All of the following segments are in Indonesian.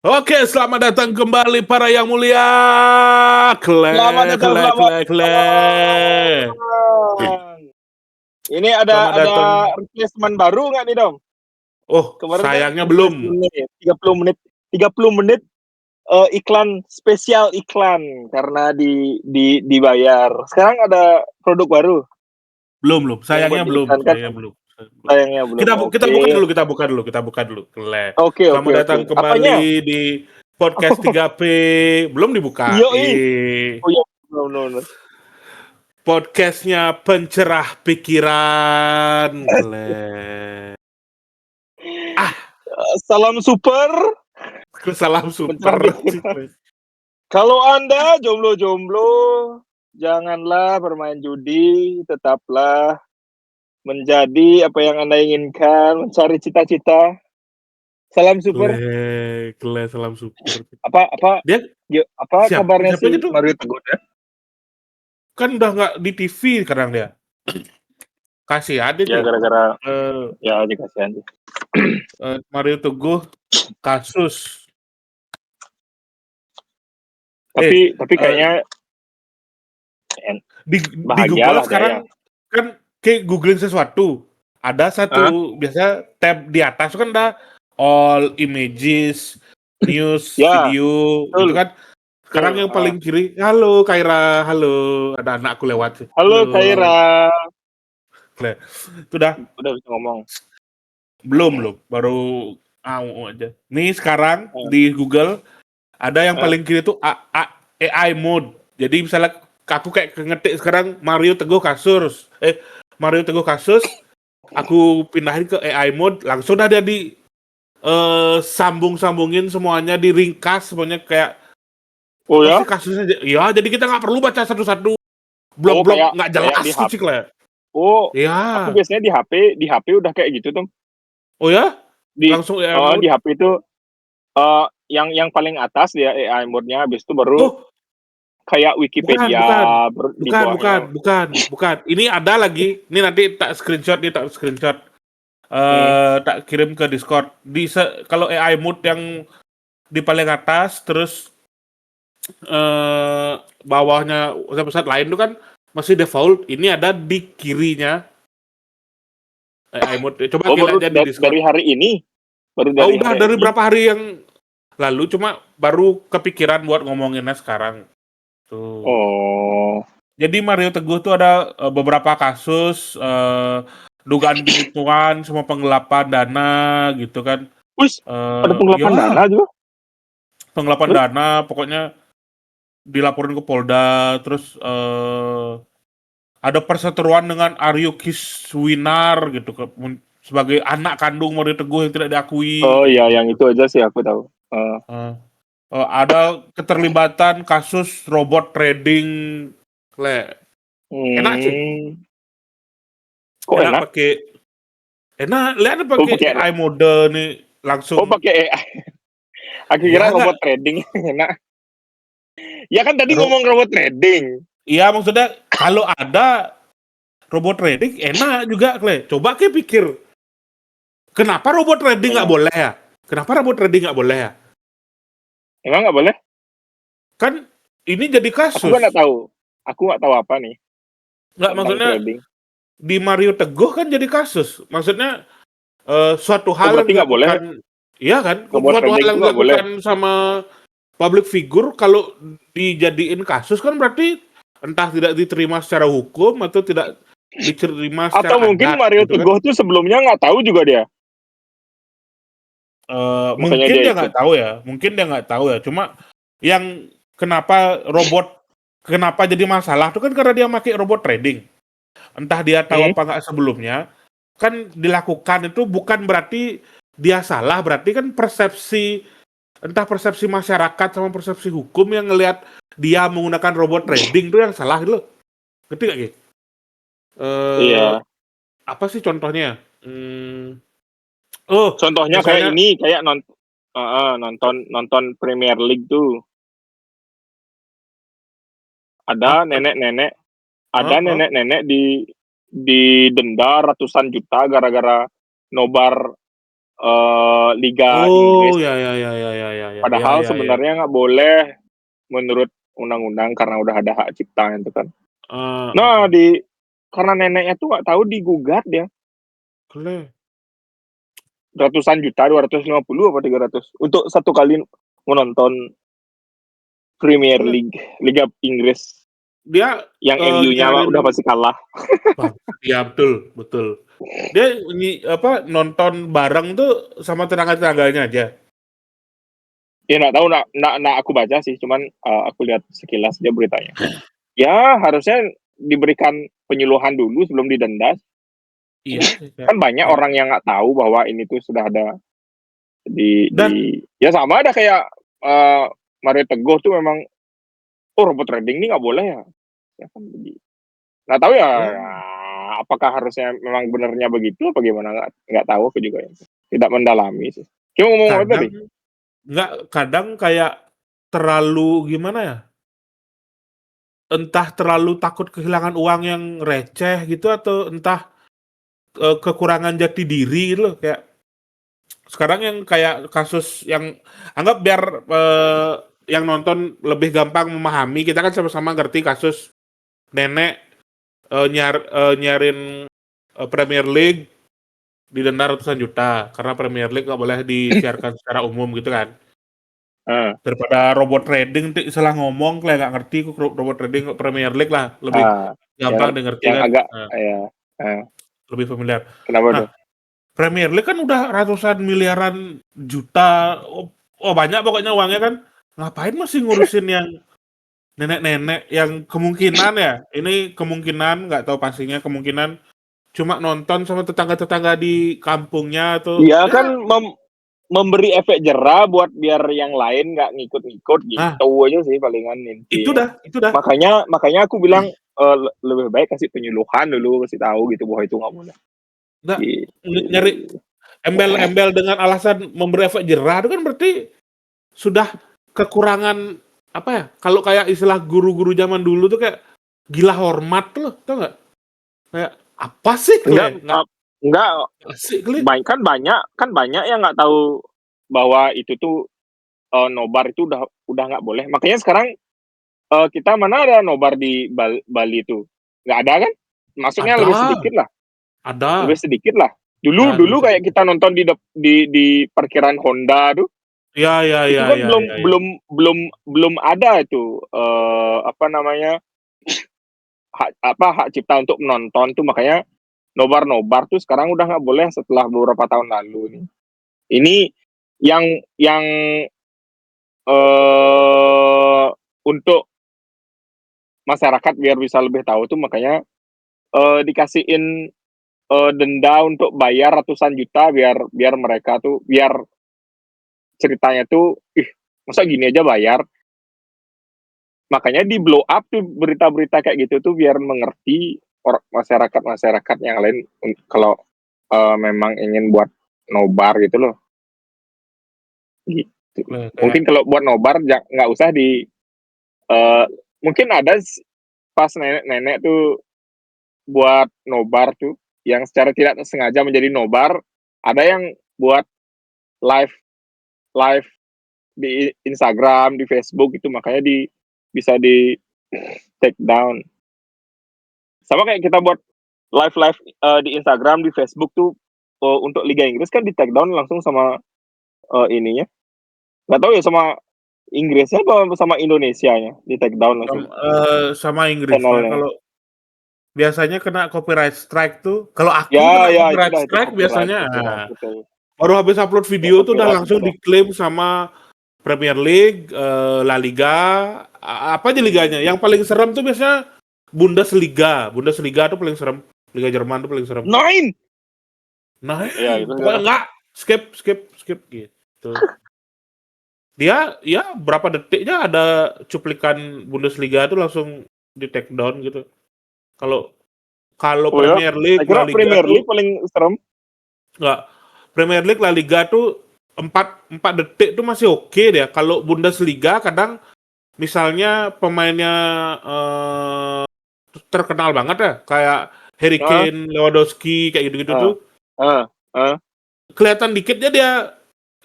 Oke, selamat datang kembali para yang mulia. Selamat datang, selamat Kle. datang. Ini ada Selamat datang. replacement baru nggak nih, Dong? Oh, Kemarin kan sayangnya belum. replacement nih, 30 menit 30 menit, iklan, spesial iklan karena dibayar. Sekarang ada produk baru Belum. yang buat Sayangnya belum. diiklankan, sayangnya belum. Kita buka Oke. dulu. Kle. Oke oke Selamat oke. datang Apanya? kembali di podcast 3P. Belum Yoi. dibukain. Oh iya, no. Podcastnya pencerah pikiran, Kle. Salam super, Salam bentar super. dikit. Kalau Anda jomblo-jomblo, janganlah bermain judi, tetaplah menjadi apa yang Anda inginkan, mencari cita-cita. Salam super. Salam super. Apa Dia apa kabarnya siapa aja si tuh? Mario Teguh ya? Kan udah nggak di TV sekarang dia. Kasihan Ya itu. gara-gara Eh, ya aja kasihan sih. Mario Teguh kasus. Tapi Eh, kayaknya di bahagia Google lah dia ya. sekarang kan kayak googling sesuatu. Ada Hah? satu biasa tab di atas kan ada all images, news, Ya, video gitu betul. kan. Sekarang yang paling kiri, halo Kaira, halo. Ada anakku lewat sih. Halo Halo. Kaira. Itu dah. Udah bisa ngomong. Belum, baru aja. Nih sekarang Eh, di Google ada yang eh. paling kiri tuh AI mode. Jadi misalnya aku kayak ngetik sekarang Mario Teguh kasus, aku pindahin ke AI mode, langsung dah dia di sambungin semuanya, diringkas semuanya kayak Oh apa ya? sih kasusnya. Ya, jadi kita nggak perlu baca satu-satu Oh blog-blog kayak nggak kayak jelas di tuh HP. cik lah. Oh, aku Ya. biasanya di HP udah kayak gitu tuh. Oh ya? Di Langsung AI mode. di HP itu yang paling atas dia AI mode-nya, habis itu baru Oh, kayak bukan, Wikipedia bukan. di Bukan, bukan, bawahnya. bukan, bukan. Ini ada lagi. Ini nanti tak screenshot. Hmm. Tak kirim ke Discord. Kalau AI mode yang di paling atas, terus bawahnya website lain itu kan masih default. Ini ada di kirinya AI mode. Coba Oh kita baru aja di Discord. dari hari ini, baru Oh, dari udah hari dari ini. berapa hari yang lalu, cuma baru kepikiran buat ngomonginnya sekarang. Tuh. Oh. Jadi Mario Teguh tuh ada beberapa kasus dugaan penipuan, semua penggelapan dana gitu kan. Wis, ada penggelapan dana Ya, juga. penggelapan Terus? dana pokoknya dilaporin ke Polda, terus ada perseteruan dengan Aryo Kiswinar gitu sebagai anak kandung Mario Teguh yang tidak diakui Oh kayak iya, yang gitu. itu aja sih aku tahu. Eh, ada keterlibatan kasus robot trading, enak sih, Hmm, kok enak enak? pakai. Lihat Oh pakai pakai enak. AI mode nih Oh langsung. pakai AI. Aku Iya kira nggak? robot trading enak. Ya kan tadi Ro ngomong robot trading. iya maksudnya kalau ada robot trading enak juga, Coba pikir, kenapa robot trading nggak Emang, boleh ya? Kenapa robot trading nggak boleh ya? emang nggak boleh? Kan ini jadi Aku kan nggak kasus. tahu. Aku nggak tahu apa nih Nggak, tentang maksudnya trading. di Mario Teguh kan jadi kasus. Maksudnya suatu Oh hal yang berarti nggak boleh dilakukan, iya kan? robot Suatu hal trading yang tuh nggak boleh. dilakukan sama public figure kalau dijadiin kasus kan berarti entah tidak diterima secara hukum atau tidak diterima Atau secara mungkin adat Mario gitu kan. Teguh tuh sebelumnya nggak tahu juga dia. Makanya Mungkin dia dia ikut. nggak tahu ya. Cuma yang kenapa jadi masalah itu kan karena dia pakai robot trading. Entah dia tahu Hmm? apa nggak sebelumnya, kan dilakukan itu bukan berarti dia salah, berarti kan entah persepsi masyarakat sama persepsi hukum yang ngelihat dia menggunakan robot trading itu yang salah gitu loh. Ngerti nggak, Ki? Iya. Apa sih contohnya? Oh, Contohnya kayak misalnya, ini, kayak nonton nonton Premier League tuh. Ada apa? nenek-nenek, ada Hah? Hah? nenek-nenek di denda ratusan juta gara-gara nobar Liga Oh, Inggris. ya ya ya ya ya ya ya ya Padahal ya ya. sebenarnya nggak boleh menurut undang-undang karena udah ada hak cipta itu kan. Ah, Nah, karena neneknya tuh nggak tahu digugat dia Kele. ratusan juta, 250 apa 300 untuk satu kali menonton Premier Kele. League, Liga Inggris Dia yang MU-nya nyarin. udah pasti kalah. Wah, iya betul, betul. Dia apa nonton bareng tuh sama tetangga-tetangganya aja. Ya nggak tahu, nggak aku baca sih, cuman aku lihat sekilas dia beritanya. Ya harusnya diberikan penyuluhan dulu sebelum didenda. Iya sih kayak Kan banyak kayak orang yang nggak tahu bahwa ini tuh sudah ada dan ya sama ada kayak eh Mario Teguh tuh memang, oh robot trading ini nggak boleh ya. Ya kan begitu. Nggak tahu ya, ya apakah harusnya memang benernya begitu apa gimana, nggak tahu aku juga ya. Tidak mendalami sih. Cuma ngomong apa kadang tadi? kadang kayak terlalu gimana ya? Entah terlalu takut kehilangan uang yang receh gitu atau entah kekurangan jati diri gitu loh kayak sekarang yang kayak kasus yang anggap biar yang nonton lebih gampang memahami kita kan sama-sama ngerti kasus nenek nyarin Premier League didenda ratusan juta karena Premier League nggak boleh disiarkan secara umum gitu kan Ah, daripada robot trading salah ngomong kayak nggak ngerti kok robot trading kok Premier League lah lebih ah, gampang dengerti yang kan. agak Nah, ya, ah, lebih familiar. kenapa Nah, tuh? Premier League kan udah ratusan miliaran juta, oh banyak pokoknya uangnya kan. Ngapain masih ngurusin yang nenek-nenek yang kemungkinan ya, ini kemungkinan nggak tahu pastinya kemungkinan cuma nonton sama tetangga-tetangga di kampungnya atau Iya kan ya, memberi efek jerah buat biar yang lain nggak ngikut-ngikut nah gitu aja sih palingan intinya. itu dah, Makanya aku bilang lebih baik kasih penyuluhan dulu, kasih tahu gitu bahwa itu nggak boleh. nggak nyari Gitu. embel-embel dengan alasan memberi efek jerah itu kan berarti sudah kekurangan apa ya? Kalau kayak istilah guru-guru zaman dulu tuh kayak gila hormat loh, tau nggak? Kayak apa sih Enggak, kle? Nggak enggak asik kle. banyak yang nggak tahu bahwa itu tuh nobar itu udah nggak boleh. Makanya sekarang kita mana ada nobar di Bali itu, nggak ada kan? Maksudnya lebih Ada, sedikit lah, lebih ada, sedikit lah. Dulu ada dulu lebih kayak sedikit. kita nonton di parkiran Honda tuh, Ya, ya, itu ya, kan ya, belum ya, ya. belum belum belum ada itu apa namanya hak cipta untuk menonton tuh, makanya nobar-nobar tuh sekarang udah nggak boleh setelah beberapa tahun lalu nih. Ini yang eh untuk masyarakat biar bisa lebih tahu tuh, makanya dikasihin denda untuk bayar ratusan juta biar biar mereka tuh biar ceritanya tuh masa gini aja bayar. Makanya di blow up tuh berita-berita kayak gitu tuh biar mengerti masyarakat yang lain kalau memang ingin buat nobar gitu loh. Gitu. Kayak Mungkin kalau buat nobar nggak usah eh, mungkin ada pas nenek-nenek tuh buat nobar tuh yang secara tidak sengaja menjadi nobar, ada yang buat live live di Instagram, di Facebook itu, makanya bisa di take down. Sama kayak kita buat live live di Instagram, di Facebook tuh untuk Liga Inggris kan di take down langsung sama ininya. Nggak tahu ya sama Inggrisnya apa sama Indonesianya di take down langsung sama Inggrisnya channelnya. kalau biasanya kena copyright strike tuh. Kalau aku Ya kena ya copyright itu strike copyright biasanya copyright betul. baru habis upload Ya video tuh udah copyright langsung betul. diklaim sama Premier League, La Liga, apa aja liganya. Yang paling serem tuh biasanya Bundesliga. Bundesliga tuh paling serem. Liga Jerman tuh paling serem. Nine. Nah, Ya itu pokoknya sekarang. enggak. Skip gitu. Dia ya berapa detiknya ada cuplikan Bundesliga tuh langsung di take down gitu. Kalau kalau Oh ya, Premier saya League, La kira Liga Premier League tuh paling serem. enggak. Premier League, La Liga tuh 4 detik tuh masih oke deh. Kalau Bundesliga kadang misalnya pemainnya eh, terkenal banget ya, kayak Harry Ah, Kane, Lewandowski kayak gitu-gitu tuh ah, ah, ah. kelihatan dikitnya dia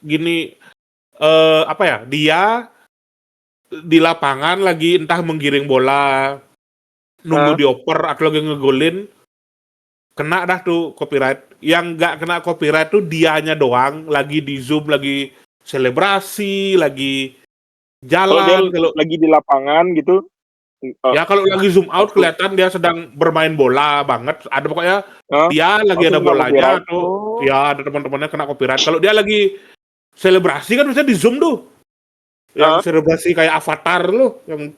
gini, apa ya, dia di lapangan lagi entah menggiring bola, nunggu Hah? dioper atau lagi ngegolin, kena dah tuh copyright. Yang nggak kena copyright tuh dianya doang, lagi di zoom, lagi selebrasi, lagi Kalau dia jalan. Kalau lagi di lapangan gitu, ya kalau lagi zoom out langsung, kelihatan dia sedang bermain bola banget. Ada pokoknya hah? dia lagi ada Langsung kena bolanya copyright. atau Oh, ya ada teman-temannya kena copyright. Kalau dia lagi selebrasi kan bisa di zoom tuh. hah? Yang selebrasi kayak Avatar loh, yang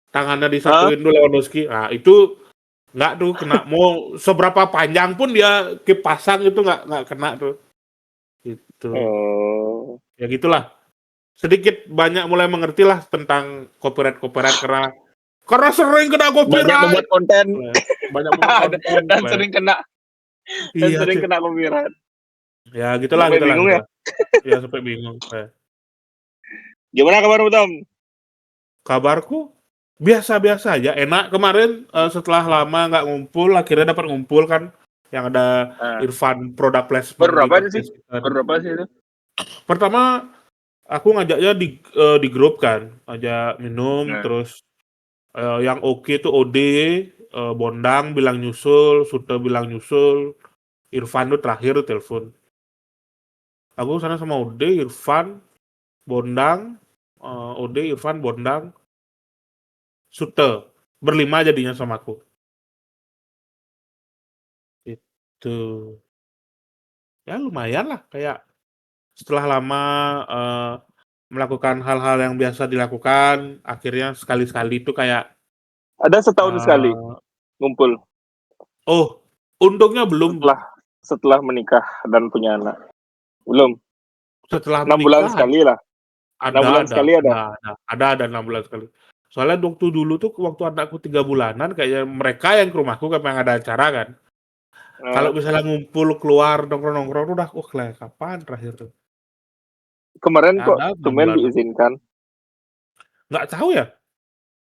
tangannya Hah? disatuin tuh Lewandowski. Nah, itu nggak tuh kena. Mau seberapa panjang pun dia kipasang itu nggak kena tuh. Gitu. Oh. Ya gitulah. Sedikit banyak mulai mengerti lah tentang copyright karena sering kena Banyak copyright. membuat konten Banyak membuat konten. dan sering kena Iya sih. copyright. Ya gitulah, Sampai gitulah, bingung ya. gitulah. Ya sampai bingung. Gimana kabarmu, Tom? Kabarku biasa-biasa aja, enak. Kemarin setelah lama nggak ngumpul, akhirnya dapat ngumpul kan, yang ada Nah, Irfan product placement baru di berapa sih? podcast kita. Baru berapa sih itu? Pertama aku ngajaknya di grup kan, ajak minum, Nah, terus yang oke tuh Ode, Bondang bilang nyusul, Sute bilang nyusul, Irfan tuh terakhir telepon. Aku sana sama Ode, Irfan, Bondang, Ode, Irfan, Bondang, Sute, berlima jadinya sama aku. Itu ya lumayan lah, kayak setelah lama melakukan hal-hal yang biasa dilakukan, akhirnya sekali-sekali itu kayak ada setahun sekali eh, ngumpul oh, untungnya belum. setelah setelah menikah dan punya anak. Belum. Setelah 6 bulan menikah sekali lah. 6 bulan sekali ada. ada 6 bulan sekali. Soalnya waktu dulu tuh waktu anakku 3 bulanan kayaknya mereka yang ke rumahku kan yang ada acara kan. Kalau Nah, misalnya ngumpul keluar nongkrong-nongkrong udah kapan terakhir tuh? kemarin kok Ada enam tumben bulanan. diizinkan. Nggak tahu ya,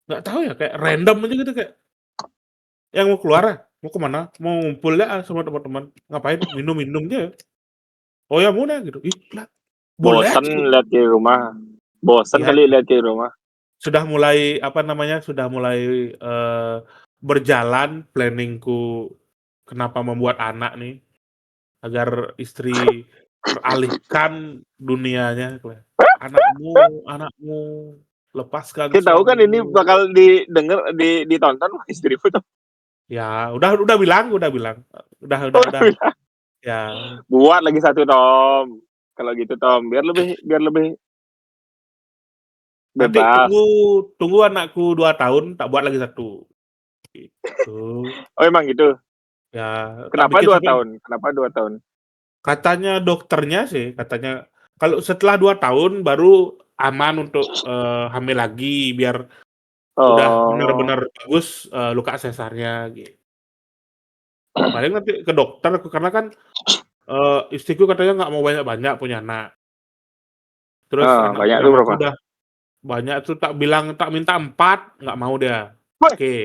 nggak tahu ya, kayak random aja gitu, kayak yang mau keluar ya, mau kemana, mau ngumpul ya sama teman-teman, ngapain, minum-minum aja. Oh ya mau deh gitu, ih lah, boleh Bosan aja gitu. lihat di rumah. Bosan Ya kali lihat di rumah. sudah mulai apa namanya, sudah mulai berjalan planningku kenapa membuat anak nih, agar istri teralihkan dunianya. Anakmu lepaskan Kita tahu kan ini suamimu. bakal didengar, ditonton sama istriku tuh. Ya udah bilang, Oh, udah ya. buat lagi satu, Tom. Kalau gitu, Tom, biar lebih Nanti bebas. tunggu anakku 2 tahun tak buat lagi satu, gitu. Oh, emang gitu. Ya tak Kenapa bikin dua sampai, tahun? Kenapa 2 tahun? katanya dokternya sih, katanya kalau setelah 2 tahun baru aman untuk hamil lagi, biar udah Oh, benar-benar bagus luka sesarnya gitu. Paling nanti ke dokter karena kan istriku katanya nggak mau banyak-banyak punya anak. Terus anak banyak tuh pertamaku berapa? udah banyak tuh, tak bilang tak minta 4, nggak mau dia. Wih, Oke.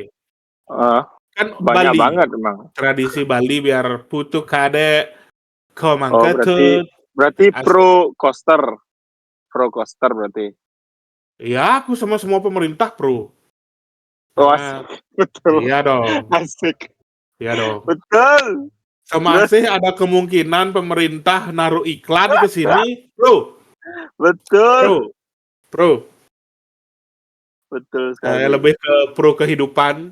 ah, Kan banyak Bali, banget emang. tradisi Bali biar putu kade kau Oh, berarti mangketut. berarti Asik. pro coaster berarti. Ya aku sama semua pemerintah pro. Oh, asik. Karena Betul. iya dong, Asik. iya dong. Betul. Terus, Semasih ada kemungkinan pemerintah naruh iklan ke sini, pro, betul. pro, pro. Betul Saya sekali. lebih ke pro kehidupan,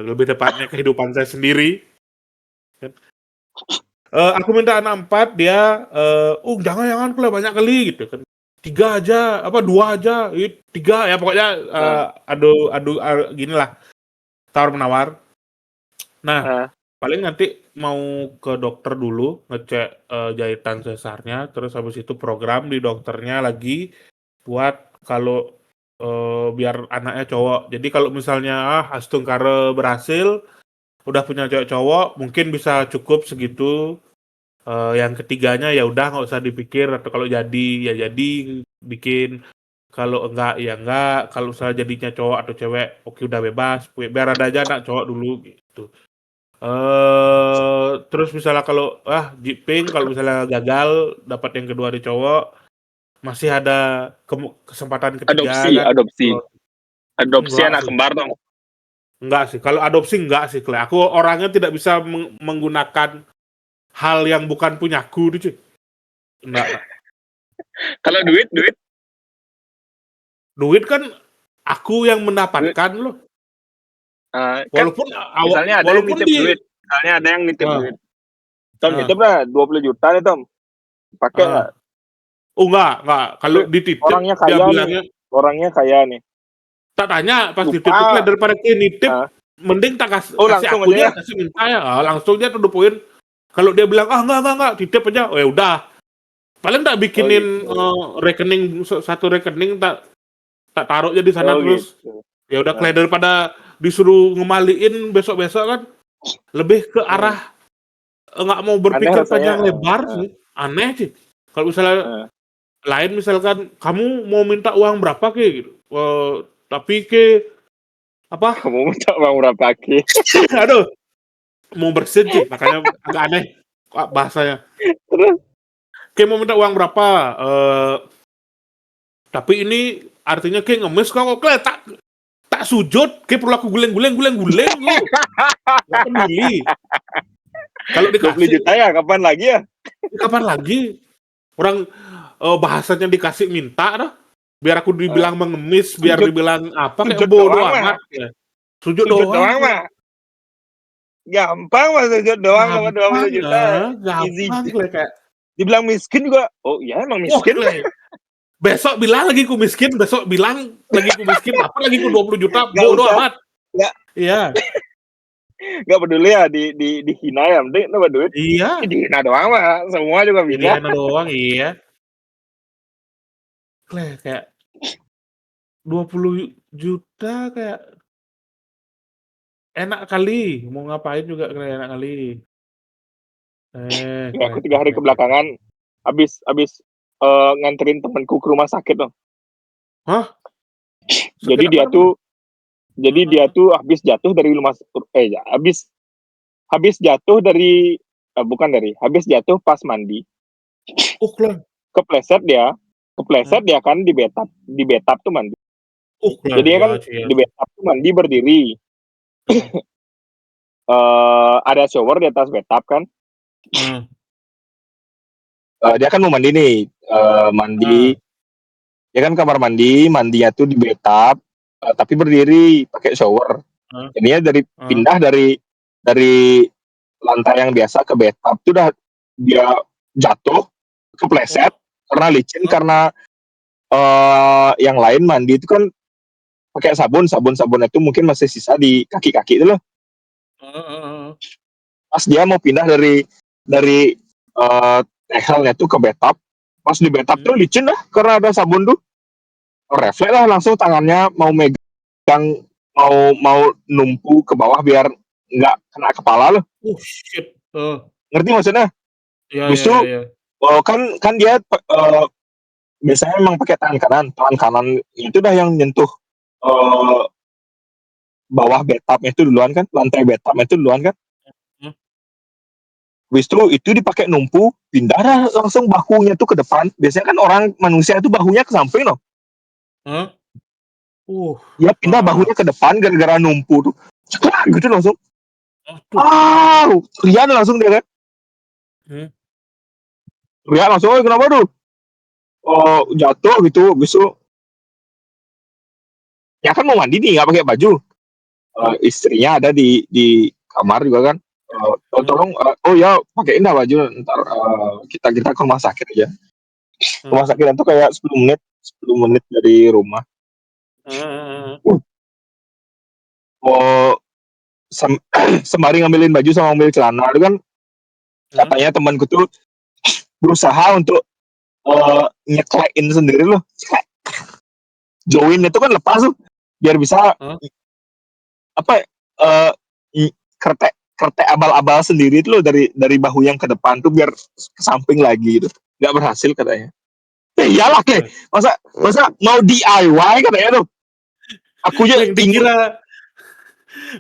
lebih tepatnya kehidupan saya sendiri. Aku minta anak 4, dia, jangan boleh banyak kali gitu kan. 3 aja, apa 2 aja, 3 ya pokoknya Ah, adu adu ginilah, tawar-menawar. Nah, ah, paling nanti mau ke dokter dulu, ngecek jahitan sesarnya, terus habis itu program di dokternya lagi buat kalau biar anaknya cowok. Jadi kalau misalnya Astung Kare berhasil, udah punya cewek cowok, mungkin bisa cukup segitu. Yang ketiganya ya udah nggak usah dipikir, atau kalau jadi ya jadi bikin, kalau enggak ya enggak, kalau misalnya jadinya cowok atau cewek oke udah bebas, biar ada aja anak cowok dulu gitu. Terus misalnya kalau jiping kalau misalnya gagal dapat yang kedua di cowok, masih ada kesempatan ketiga Adopsi, kan. adopsi. Kalau Adopsi enggak anak sih. kembar dong. Enggak sih. Kalau adopsi enggak sih, Clay. Aku orangnya tidak bisa menggunakan hal yang bukan punyaku tuh, cuy. Enggak. Kalau duit, Duit kan aku yang duit mendapatkan loh. kan Walaupun misalnya ada yang walaupun nitip di duit. Misalnya ada yang nitip ah, duit. Tom ah, nitip lah 20 juta nih Tom. Pakai ah. nggak? Oh enggak. Kalau Tapi dititip orangnya dia kaya nih. bilangnya Orangnya kaya nih. tak tanya pas dititip lah Lupa. daripada kayak nitip Ah. mending tak Oh kasih langsung aku aja ya. aja kasih minta ya. Langsung dia tuh poin. Kalau dia bilang enggak titip aja. Oh ya udah. Paling tak Oh bikinin gitu. rekening satu rekening tak taruh aja di sana Oh terus. gitu. Ya udah Nah. Clay, daripada disuruh ngembaliin besok-besok kan lebih ke arah nggak mau Aneh berpikir rasanya. panjang lebar sih. Aneh sih. Kalau misalnya lain misalkan kamu mau minta uang berapa kayak gitu. Tapi apa? Kamu minta uang berapa ki? Aduh, mau bersin sih. Makanya agak aneh bahasanya. Terus Kayak mau minta uang berapa? Tapi ini artinya kayak ngemis kok tak sujud, kayak perlu aku guling lu. Nggak peduli. Kalau 20 dikasih, juta ya kapan lagi ya? kapan lagi? Orang bahasanya dikasih minta dah. Biar aku Eh, dibilang mengemis, biar sujud dibilang apa kayak sujud bodoh doang mah. amat ya. Sujud Sujud doang. doang mah. Gampang mah sujud doang dapat 20 juta. Easy. Gampang kayak. Dibilang miskin juga. Oh iya emang Wah, miskin. besok bilang lagi ku miskin, besok bilang lagi ku miskin, apa lagi ku 20 juta, Gak bodoh usah. amat. Gak Iya. gak peduli ya dihina ya. Penting dapat duit. Iya. Dihina doang mah. Semua juga Jadi bisa. anak doang, iya. Kayak 20 juta kayak enak kali. Mau ngapain juga kayak enak kali. Ya, aku 3 hari kebelakangan habis nganterin temanku ke rumah sakit dong. Hah? Jadi Sakit apa dia namanya? tuh habis jatuh dari rumah habis jatuh dari bukan dari habis jatuh pas mandi. Klan. Kepleset dia kan di betap tuh mandi. Klan. Jadi kan Ya, cia. di betap tuh mandi berdiri. Hmm. Ada shower di atas betap kan. Hmm. Dia kan mau mandi nih, mandi. Ya kan kamar mandinya tuh di betap, tapi berdiri pakai shower. Jadinya pindah dari lantai yang biasa ke bathtub tuh udah dia jatuh kepleset karena licin karena yang lain mandi itu kan pakai sabun itu mungkin masih sisa di kaki-kaki itu loh. Pas dia mau pindah dari tehelnya tuh ke bathtub, pas di bathtub tuh licin dah karena ada sabun tuh. Refleks lah langsung tangannya mau megang mau numpu ke bawah biar nggak kena kepala loh. Shit. Ngerti maksudnya? Ya. Justru kan dia biasanya memang pakai tangan kanan itu dah yang nyentuh bawah bathtubnya itu duluan kan, lantai bathtubnya itu duluan kan. Itu dipakai numpu, pindah dah langsung bahunya tuh ke depan. Biasanya kan orang manusia itu bahunya ke samping loh. Ya pindah bahunya ke depan gara-gara numpu tuh. Gitu langsung. Rian langsung dia kan. Rian langsung, kenapa tuh? Jatuh gitu, besok. Ya kan mau mandi nih, nggak pakai baju. Istrinya ada di kamar juga kan. Tolong, oh ya pakaiin dah baju, ntar kita ke rumah sakit aja. Rumah sakit itu kayak 10 menit dari rumah. Sembari ngambilin baju sama ngambil celana itu kan katanya temanku tuh berusaha untuk nyeklein sendiri loh. Join itu kan lepas tuh biar bisa apa kertek abal-abal sendiri itu loh dari bahu yang ke depan tuh biar ke samping lagi gitu. Nggak berhasil katanya. Iyalah kayak masa mau DIY katanya tuh. Aku aja yang dikira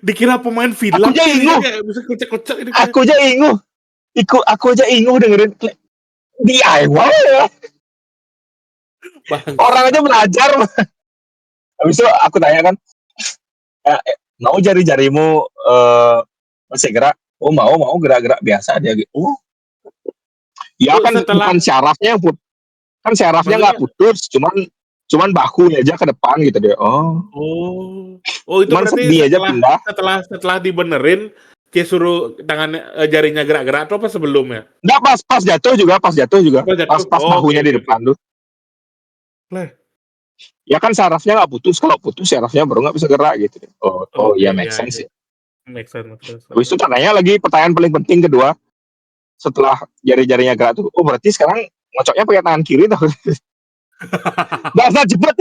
Dikira pemain film Aku aja ini inguh. kayak bisa kocak-kocak ini kayak. Aku aja inguh dengerin DIY ya. Orang aja Bangsa. belajar. Habis itu aku tanya kan, mau jari-jarimu masih gerak? Oh mau gerak-gerak biasa aja gitu. Oh, ya Oh, kan setelah bukan syarafnya kan syarafnya nggak maksudnya putus, cuman bahunya aja ke depan gitu deh. Oh, oh. Oh, itu cuman berarti sendi aja setelah pindah. setelah setelah dibenerin kayak suruh tangannya jarinya gerak-gerak atau apa sebelumnya? Nggak pas jatuh juga, Apa pas jatuh? pas Oh, oke bahunya di oke oke. depan tuh. Lah, Ya kan syarafnya nggak putus, kalau putus syarafnya baru nggak bisa gerak gitu. Oh oke iya, make ya sense ya. sih. Make sense, make sense. Habis itu tanyanya lagi pertanyaan paling penting kedua, setelah jari-jarinya gerak tuh, oh berarti sekarang ngocoknya pakai tangan kiri tuh. Bahasa cepet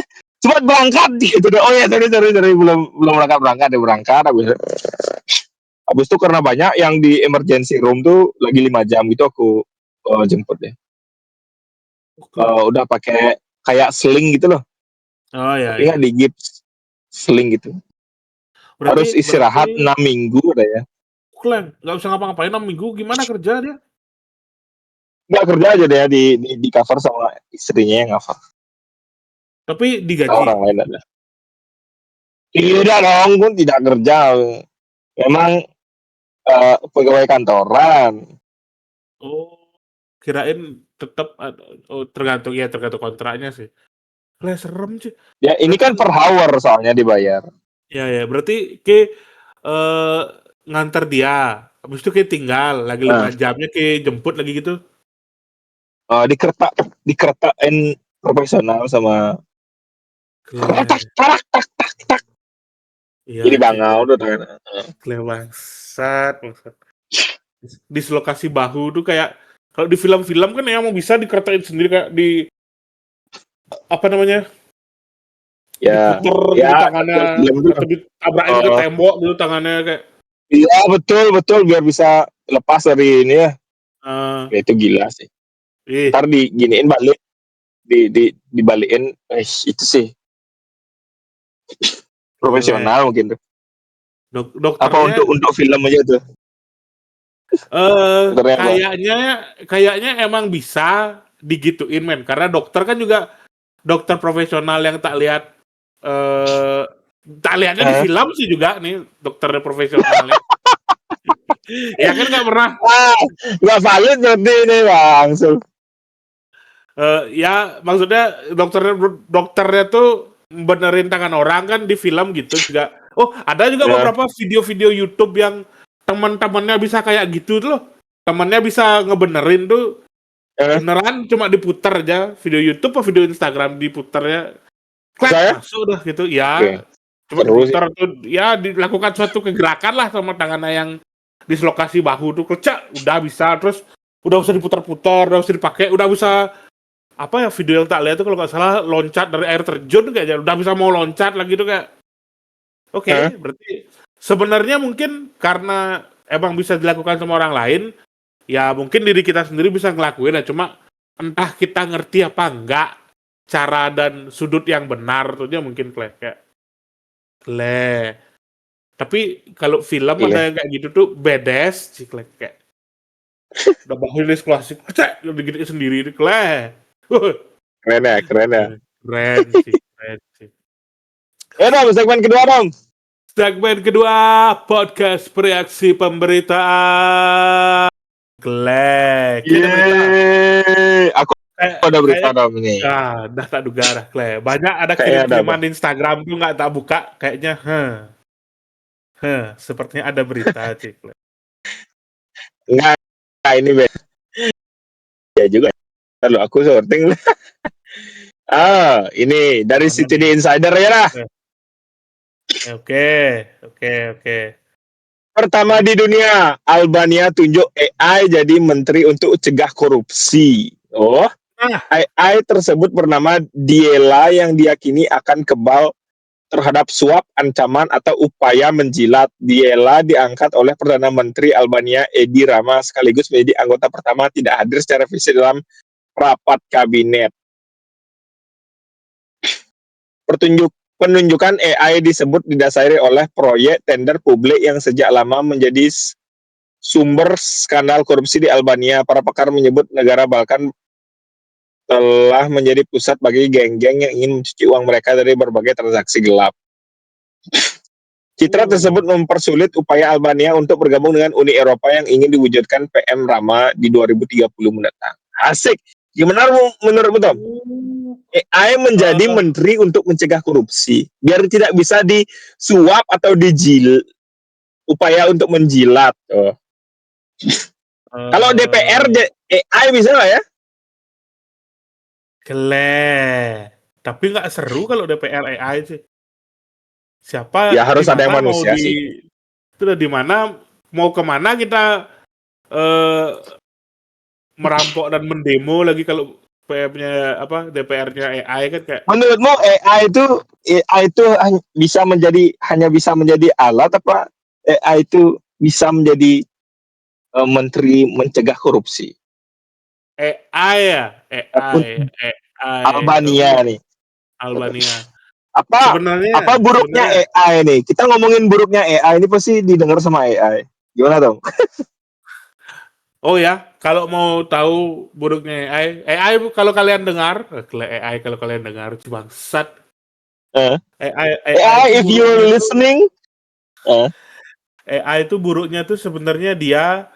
berangkat gitu deh. Oh ya, sorry, belum berangkat habis itu karena banyak yang di emergency room tuh lagi 5 jam gitu, aku jemput deh. Oke. Udah pakai kayak sling gitu loh, Oh ya tapi nggak ya. di gips, sling gitu. Harus Berarti istirahat 6 minggu udah ya. Klen, nggak usah ngapa-ngapain 6 minggu, gimana kerja dia? Nggak kerja aja deh, di cover sama istrinya yang cover. Tapi digaji. Orang lain ada. Tidak dong, pun tidak kerja. Memang pegawai kantoran. Oh, kirain tetap oh tergantung kontraknya sih. Lah serem sih. Ya ini Berarti kan per hour soalnya dibayar. ya berarti eh nganter dia. Habis itu tinggal lagi Nah, 5 jamnya jemput lagi gitu. dikeretain profesional sama tak Kle. tak tak tak tak. Iya Jadi sih, iya bangau tuh. sih. Kle bangsat, bangsat. Dislokasi bahu tuh kayak kalau di film-film kan ya mau bisa dikatain sendiri kayak di apa namanya? Ya, Diputer gitu ya tangannya film atau tuh. ditabrakin ke Oh, tembok gitu tangannya kayak iya betul biar bisa lepas dari ini ya. eh Ya itu gila sih. ih Ntar diginiin balik, dibalikin, itu sih gile. profesional mungkin tuh. Apa Dokternya untuk film aja tuh? Dokternya apa? kayaknya emang bisa digituin men karena dokter kan juga dokter profesional yang eh tak lihatnya di Hah? film sih juga nih dokter profesionalnya. Ya kan nggak pernah Nggak valid berarti ini bang. ya maksudnya dokternya tuh benerin tangan orang kan di film gitu juga. Oh, ada juga Ya, beberapa video-video YouTube yang teman-temannya bisa kayak gitu tuh loh. Temannya bisa ngebenerin tuh ya. beneran cuma diputar aja video YouTube atau video Instagram diputar ya. Klek Saya? masuk dah gitu. Oke, Ya, cuma seru sih. diputar tuh ya dilakukan suatu kegerakan lah sama tangannya yang dislokasi bahu tuh kecak udah bisa terus udah usah diputar-putar, udah usah dipakai, udah bisa apa ya video yang tak lihat tuh kalau nggak salah loncat dari air terjun kayaknya udah bisa mau loncat lagi tuh kayak oke, Hah? berarti sebenarnya mungkin karena emang bisa dilakukan sama orang lain ya mungkin diri kita sendiri bisa ngelakuin ya cuma entah kita ngerti apa enggak cara dan sudut yang benar tuh dia mungkin kayak tapi kalau film Iya. ada yang kayak gitu tuh badass sih kayak udah bangun klasik cek udah sendiri itu Keren ya, keren ya. Keren sih. Ya dong, segmen kedua dong. Segmen kedua podcast reaksi pemberitaan. Kita berita. Yeay. Aku ada berita Kayak dong ini. dah tak duga dah, Banyak ada Kayaknya ada apa? kirim-kiriman di Instagram tuh nggak tak buka, kayaknya, sepertinya ada berita, Cik. Enggak, ini beda. Ya juga. Lalu aku sorting. Ini dari Mana CTD nih? Insider ya lah. Oke, oke, oke. Pertama di dunia, Albania tunjuk AI jadi menteri untuk cegah korupsi. Oh, Nah, AI tersebut bernama Diela yang diyakini akan kebal terhadap suap, ancaman, atau upaya menjilat. Diela diangkat oleh Perdana Menteri Albania Edi Rama sekaligus menjadi anggota pertama tidak hadir secara fisik dalam rapat kabinet. penunjukan AI disebut didasari oleh proyek tender publik yang sejak lama menjadi sumber skandal korupsi di Albania. Para pakar menyebut negara Balkan telah menjadi pusat bagi geng-geng yang ingin mencuci uang mereka dari berbagai transaksi gelap. Citra tersebut mempersulit upaya Albania untuk bergabung dengan Uni Eropa yang ingin diwujudkan PM Rama di 2030 mendatang. Asik. Gimana menurutmu, Tom? AI menjadi menteri untuk mencegah korupsi, biar tidak bisa disuap atau upaya untuk menjilat. Kalau DPR AI bisa nggak ya? Tapi nggak seru kalau DPR AI sih. Siapa Ya harus di ada yang mana mau manusia sih. itu di mana mau kemana kita merampok dan mendemo lagi kalau PM-nya apa DPR-nya AI kan kayak Menurutmu AI itu hanya bisa menjadi alat apa AI itu bisa menjadi menteri mencegah korupsi? AI ya Untuk AI Albania nih. Albania. Apa buruknya Sebenarnya AI nih? Kita ngomongin buruknya AI ini pasti didengar sama AI. Gimana dong? oh ya, kalau mau tahu buruknya AI kalau kalian dengar, AI kalau kalian dengar bangsat. AI AI itu if you're buruknya tuh listening, AI itu buruknya tuh sebenarnya dia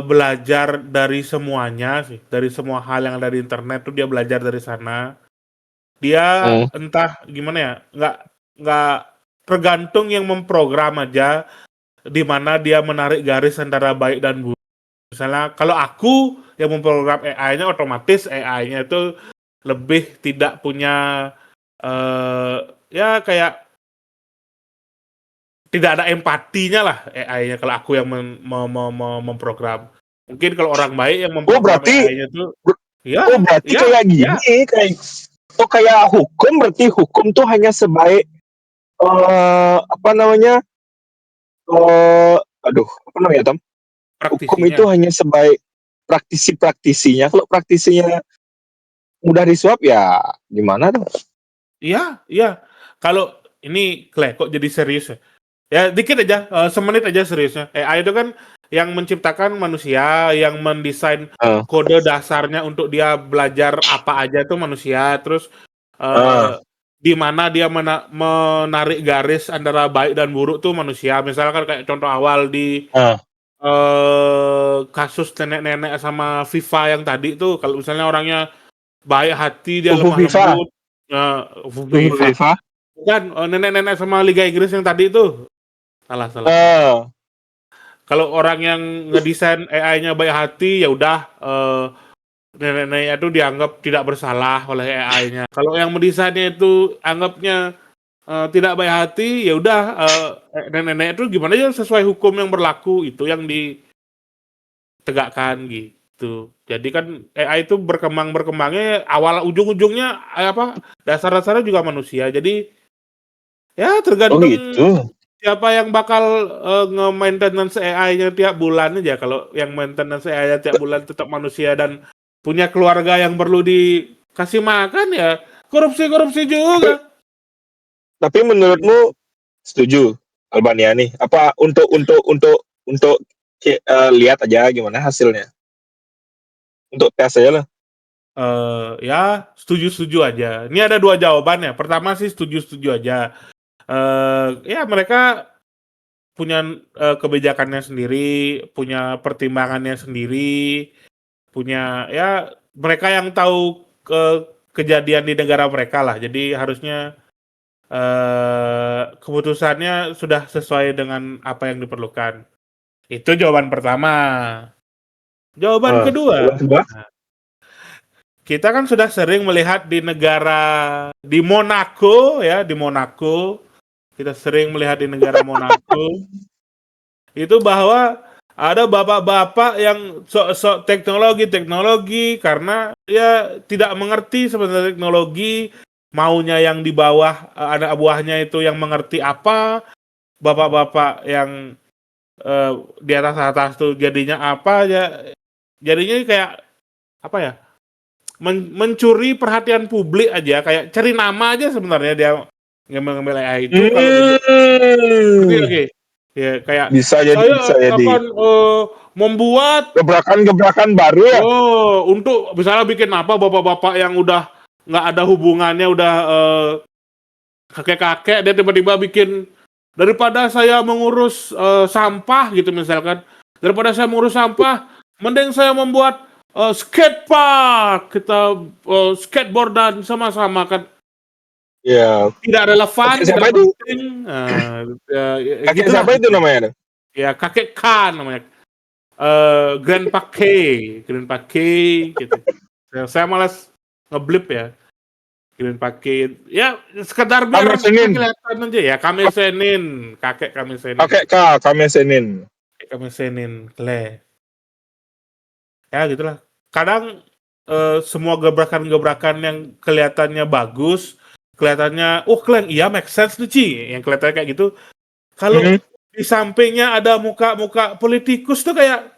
belajar dari semuanya sih, dari semua hal yang ada di internet tuh dia belajar dari sana. Dia entah gimana ya, nggak tergantung yang memprogram aja di mana dia menarik garis antara baik dan buruk. Misalnya kalau aku yang memprogram AI-nya otomatis AI-nya itu lebih tidak punya ya kayak tidak ada empatinya lah AI-nya kalau aku yang memprogram. Mungkin kalau orang baik yang memprogram berarti AI-nya tuh ya, kayak gini, ya. kayak hukum, berarti hukum tuh hanya sebaik apa namanya? Apa namanya, Tom? Hukum itu Praktisinya. hanya sebaik praktisinya. Kalau praktisinya mudah disuap ya gimana dong? Iya. Kalau ini kok jadi serius ya? Ya dikit aja, semenit aja seriusnya. AI itu kan yang menciptakan manusia, yang mendesain kode dasarnya untuk dia belajar apa aja itu manusia. Terus di mana dia menarik garis antara baik dan buruk tuh manusia. Misalkan kayak contoh awal di kasus nenek-nenek sama FIFA yang tadi tuh, kalau misalnya orangnya baik hati, dia lemah FIFA. lembut. FIFA. Bukan, nenek-nenek sama Liga Inggris yang tadi itu. Salah. Kalau orang yang ngedesain AI-nya baik hati, ya udah nenek-neneknya itu dianggap tidak bersalah oleh AI-nya. Kalau yang mendesainnya itu anggapnya tidak baik hati, ya udah nenek-nenek itu gimana ya sesuai hukum yang berlaku itu yang ditegakkan gitu. Jadi kan AI itu berkembangnya awal ujung-ujungnya dasar-dasarnya juga manusia. Jadi ya tergantung siapa yang bakal nge-maintenance AI-nya tiap bulan aja. Kalau yang maintenance AI-nya tiap bulan tetap manusia dan punya keluarga yang perlu dikasih makan ya korupsi juga. Tapi menurutmu setuju Albania nih? Apa untuk lihat aja gimana hasilnya? Untuk tes aja lah. Ya setuju aja. Ini ada 2 jawaban ya. Pertama sih setuju aja. Ya mereka punya kebijakannya sendiri, punya pertimbangannya sendiri, punya ya mereka yang tahu kejadian di negara mereka lah. Jadi harusnya keputusannya sudah sesuai dengan apa yang diperlukan. Itu jawaban pertama. Jawaban kedua, kita kan sudah sering melihat di Monaco ya, di Monaco. Kita sering melihat di negara Monaco itu bahwa ada bapak-bapak yang sok-sok teknologi karena ya tidak mengerti sebenarnya teknologi, maunya yang di bawah anak buahnya itu yang mengerti apa, bapak-bapak yang di atas tuh jadinya apa ya, jadinya kayak apa ya, mencuri perhatian publik aja, kayak cari nama aja sebenarnya dia ngemil-ngemil AI itu kalau ngerti Hmm. nggak, Ki? Ya kayak Bisa saya jadi akan membuat gebrakan-gebrakan baru ya. untuk misalnya bikin apa bapak-bapak yang udah nggak ada hubungannya, udah kakek-kakek, dia tiba-tiba bikin daripada saya mengurus sampah gitu misalkan, daripada saya mengurus sampah, mending saya membuat skate park, kita skateboardan sama-sama kan, Ya. tidak relevan, Kakek tidak siapa itu? penting, ya Kakek gitulah siapa itu gitu. namanya? Ya kakek K namanya, Grandpa K gitu. Saya malas ngeblip ya. Kirim paket, ya sekedar Kamis biar Senin. kelihatan aja ya, Kamis Senin, kakek Kamis Senin, Kakek K, Kamis Senin. kakek Kamis Senin, ya gitulah. Kadang semua gebrakan-gebrakan yang kelihatannya bagus, kelihatannya, keren, iya make sense nih Ci, yang kelihatannya kayak gitu. Kalau Hmm. di sampingnya ada muka-muka politikus tuh kayak,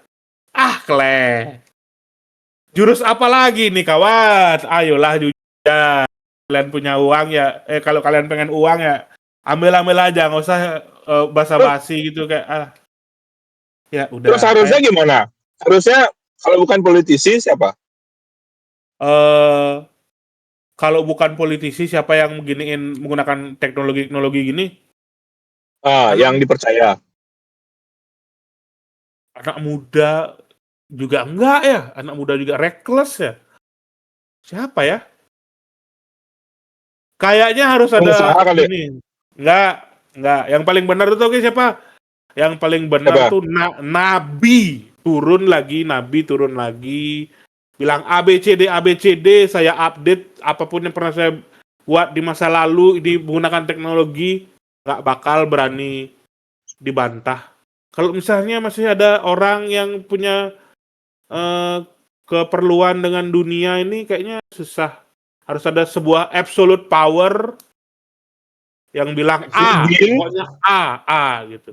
jurus apa lagi nih kawan? Ayolah jujur ya. Kalian punya uang ya, kalau kalian pengen uang ya, ambil aja, nggak usah basa-basi gitu kayak ya Terus udah harusnya kayak gimana? Harusnya kalau bukan politisi siapa? eh kalau bukan politisi siapa yang beginiin menggunakan teknologi gini? Yang Anak dipercaya. anak muda juga enggak ya, anak muda juga reckless ya. Siapa ya? Kayaknya harus Pengusaha ada kali. ini. Enggak. Yang paling benar itu oke siapa? Yang paling benar Siapa? tuh Nabi Nabi turun lagi, bilang ABCD, saya update apapun yang pernah saya buat di masa lalu ini menggunakan teknologi, nggak bakal berani dibantah. Kalau misalnya masih ada orang yang punya eh, keperluan dengan dunia ini, kayaknya susah. Harus ada sebuah absolute power yang bilang Bin, pokoknya gitu.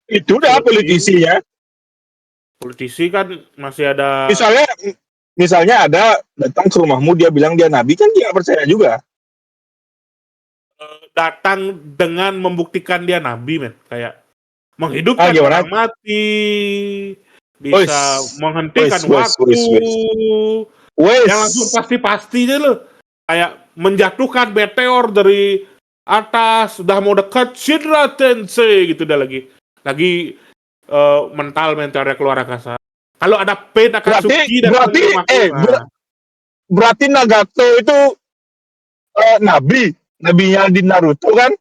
itu udah Absolute politisi ya. politisi kan masih ada Misalnya ada datang ke rumahmu dia bilang dia nabi kan dia percaya juga. datang dengan membuktikan dia nabi, men, kayak menghidupkan Gimana? orang mati, Wes, bisa menghentikan wes, wes, waktu, wes, wes. yang langsung Wes. pasti-pastinya loh, kayak menjatuhkan meteor dari atas, sudah mau dekat Shinra Tensei gitu, udah lagi mental meteornya keluar angkasa. Kalau ada Pain Berarti Akatsuki datang berarti ke rumahku, berarti Nagato itu nabinya di Naruto kan?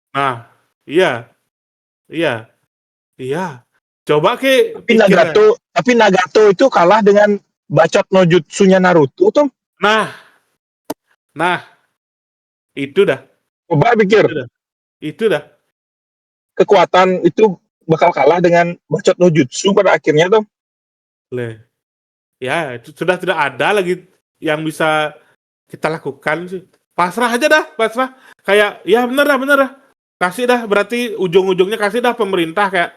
nah, iya, iya, iya. Coba ke Tapi pikir. Nagato itu kalah dengan bacot no jutsunya Naruto tuh. Nah, nah, itu dah, Coba pikir, itu dah, itu dah. kekuatan itu bakal kalah dengan bacot no jutsu pada akhirnya tuh. Le, ya itu sudah tidak ada lagi yang bisa kita lakukan sih. Pasrah aja dah, pasrah. Kayak ya bener dah. Kasih dah, berarti ujung-ujungnya kasih dah pemerintah kayak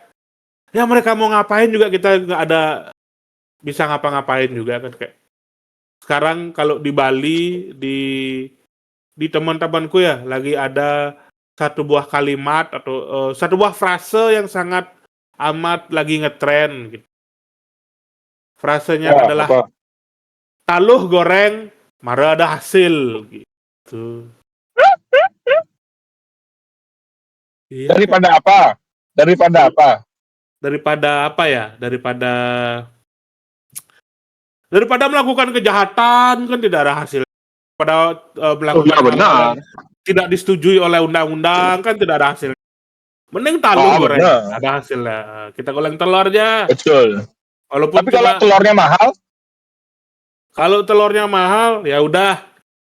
ya mereka mau ngapain juga kita nggak ada bisa ngapa-ngapain juga kan kayak. Sekarang kalau di Bali di teman-temanku ya lagi ada satu buah kalimat atau satu buah frase yang sangat amat lagi ngetren gitu. Frasenya Ya, adalah apa? taluh goreng mara ada hasil gitu. Iya kayak Daripada apa? Daripada dari- apa? daripada apa ya? Daripada melakukan kejahatan kan tidak ada hasil. Pada Oh melakukan ya hal-hal yang benar. tidak disetujui oleh undang-undang kan tidak ada hasil. Mending taluh goreng, Benar. ada hasilnya. Kita goreng telur aja. Betul. Walaupun Tapi kalau cuma telurnya mahal, kalau telurnya mahal, ya udah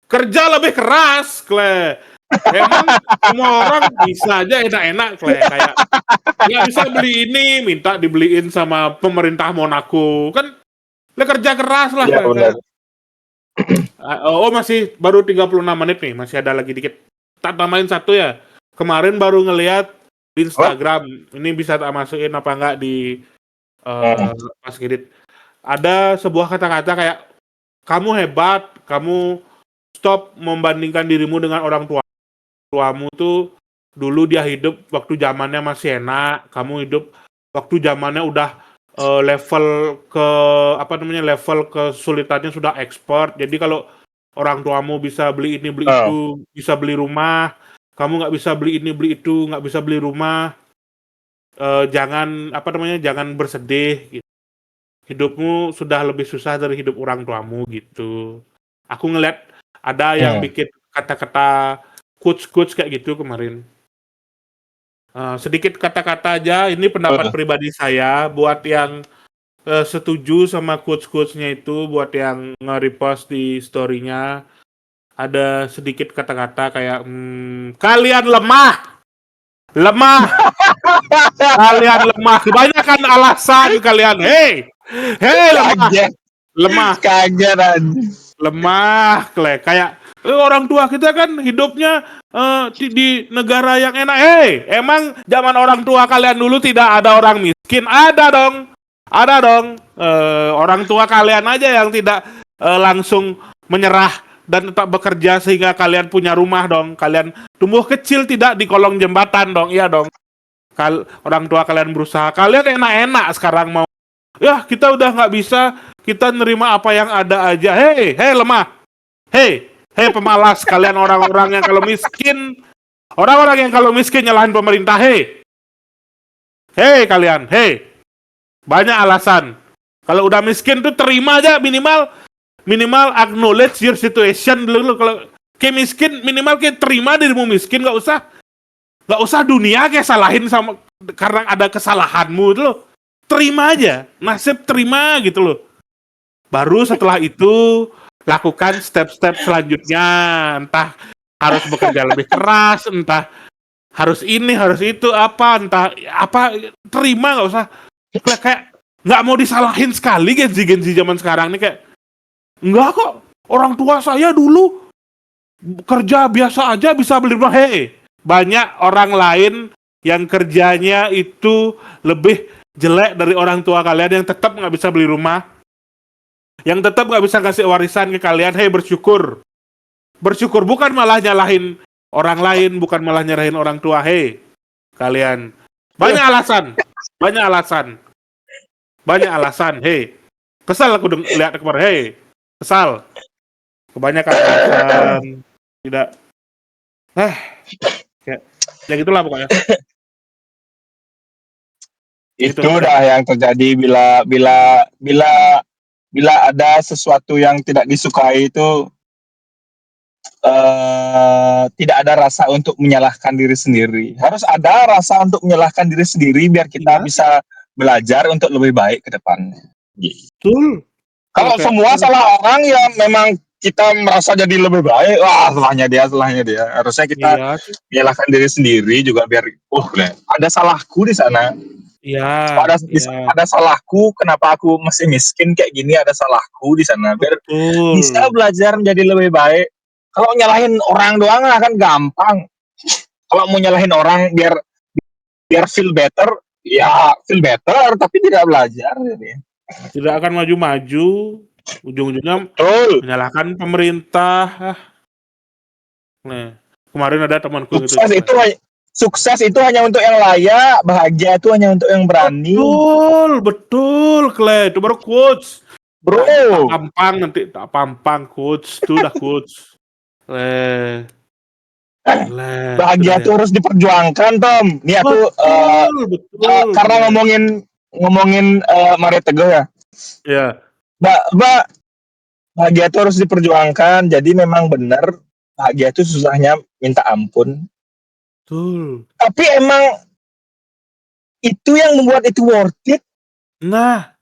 kerja lebih keras, Kle. Emang semua orang bisa aja enak-enak, Kle. Kayak nggak bisa beli ini, minta dibeliin sama pemerintah Monaco. Kan le kerja keras lah, ya Kle. benar. Kayak, masih baru 36 menit nih, masih ada lagi dikit. Tak tambahin satu ya. Kemarin baru ngeliat di Oh, Instagram, ini bisa tak masukin apa enggak di oh. pas ngedit. Ada sebuah kata-kata kayak kamu hebat, kamu stop membandingkan dirimu dengan orang tuamu tuh. Dulu dia hidup waktu zamannya masih enak, kamu hidup waktu zamannya udah level kesulitannya sudah expert. Jadi kalau orang tuamu bisa beli ini beli itu, bisa beli rumah, kamu nggak bisa beli ini beli itu, nggak bisa beli rumah. Jangan bersedih gitu. Hidupmu sudah lebih susah dari hidup orang tuamu gitu. Aku ngeliat ada yang bikin kata-kata quotes kayak gitu kemarin. Sedikit kata-kata aja, ini pendapat pribadi saya. Buat yang setuju sama quotes-quotesnya itu, buat yang nge-repost di story-nya, ada sedikit kata-kata kayak kalian lemah, kalian lemah, kebanyakan alasan kalian, hei lemah, Kaget anjing. lemah, kayak orang tua kita kan hidupnya di negara yang enak. Emang zaman orang tua kalian dulu tidak ada orang miskin? Ada dong. Orang tua kalian aja yang tidak langsung menyerah dan tetap bekerja sehingga kalian punya rumah dong. Kalian tumbuh kecil tidak di kolong jembatan dong, iya dong. Orang tua kalian berusaha, kalian enak-enak sekarang mau. Ya kita udah nggak bisa, kita nerima apa yang ada aja. Hei lemah, hei pemalas, kalian orang-orang yang kalau miskin, nyalahin pemerintah. Hei kalian, banyak alasan. Kalau udah miskin tuh terima aja, minimal acknowledge your situation dulu. Kalau kayak miskin, minimal kayak terima dirimu miskin, nggak usah dunia kayak salahin sama karena ada kesalahanmu itu loh. Terima aja, nasib terima gitu loh. Baru setelah itu lakukan step-step selanjutnya, entah harus bekerja lebih keras, entah harus ini, harus itu, terima, nggak usah kayak nggak mau disalahin sekali Gen Z zaman sekarang nih, kayak enggak kok, orang tua saya dulu kerja biasa aja bisa beli rumah. Banyak orang lain yang kerjanya itu lebih jelek dari orang tua kalian yang tetap nggak bisa beli rumah, yang tetap nggak bisa kasih warisan ke kalian. Bersyukur, bukan malah nyalahin orang lain, bukan malah nyerahin orang tua. Kalian banyak alasan. Kesal aku lihat kemarin. Kesal, kebanyakan alasan. Tidak, ya gitulah pokoknya. Itu dah yang terjadi bila ada sesuatu yang tidak disukai itu, tidak ada rasa untuk menyalahkan diri sendiri. Harus ada rasa untuk menyalahkan diri sendiri biar kita bisa belajar untuk lebih baik ke depannya. Betul. Kalau semua salah orang ya memang kita merasa jadi lebih baik. Wah, salahnya dia. Harusnya kita menyalahkan diri sendiri juga biar ada salahku di sana. Iya. Ada salahku, kenapa aku masih miskin kayak gini, ada salahku di sana biar bisa belajar menjadi lebih baik. Kalau nyalahin orang doang kan gampang. Kalau mau nyalahin orang biar feel better, ya feel better tapi tidak belajar. Tidak akan maju-maju, ujung-ujungnya menyalahkan pemerintah. Nah, kemarin ada temanku sukses itu hanya untuk yang layak, bahagia itu hanya untuk yang berani. Betul, Clay. Itu baru quotes. Bro. Tak pampang quotes. Itu udah quotes. Bahagia itu harus diperjuangkan, Tom. Ini aku betul. Karena ngomongin Mario Teguh ya. Iya. Bahagia itu harus diperjuangkan. Jadi memang benar bahagia itu susahnya minta ampun. Betul. Tapi emang itu yang membuat itu worth it. Nah,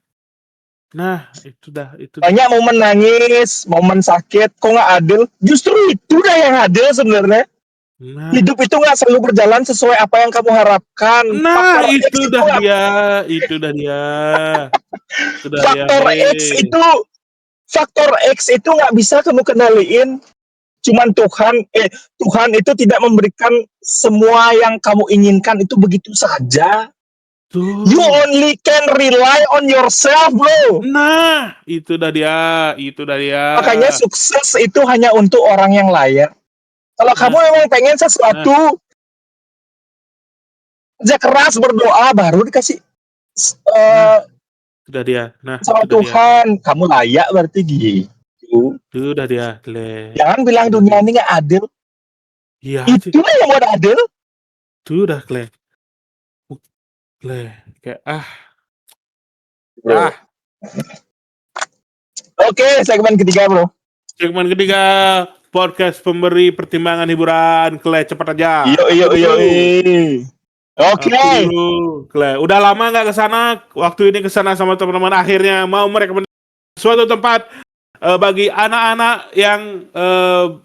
itu. Banyak momen nangis, momen sakit, kok nggak adil. Justru itu dah yang adil sebenarnya. Nah. Hidup itu nggak selalu berjalan sesuai apa yang kamu harapkan. Nah, itu dah dia. Faktor X itu nggak bisa kamu kendaliin. Cuman Tuhan itu tidak memberikan semua yang kamu inginkan itu begitu saja. Tuh. You only can rely on yourself, bro. Nah, itu dah dia. Makanya sukses itu hanya untuk orang yang layak. Kalau Nah. kamu memang pengen sesuatu, kerja keras, berdoa, baru dikasih Itu dah dia. Nah, sama itu dah dia. Tuhan. Kamu layak berarti gitu. Itu dah dia. Le. Jangan bilang Itu dunia dia. ini nggak adil. Iya sih. Itulah yang buat adil. Itu dah, Le. Kayak Bro. Oke, segmen ketiga, bro. Segmen ketiga podcast pemberi pertimbangan hiburan. Cepat aja. Iyo. Oke. Aku dulu, udah lama nggak kesana. Waktu ini kesana sama teman-teman. Akhirnya mau merekomendasikan suatu tempat bagi anak-anak yang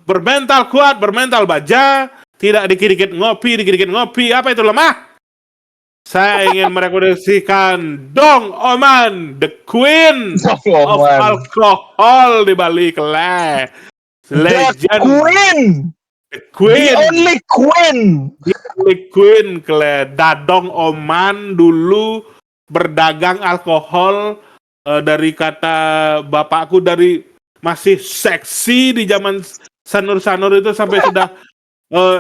bermental kuat, bermental baja, tidak dikit-dikit ngopi. Apa itu lemah? Saya ingin merekomendasikan Dong Oman, the queen of alcohol di Bali, legend. The queen. The only queen. Dadong Oman dulu berdagang alkohol dari kata bapakku, dari masih seksi di zaman Sanur itu sampai sudah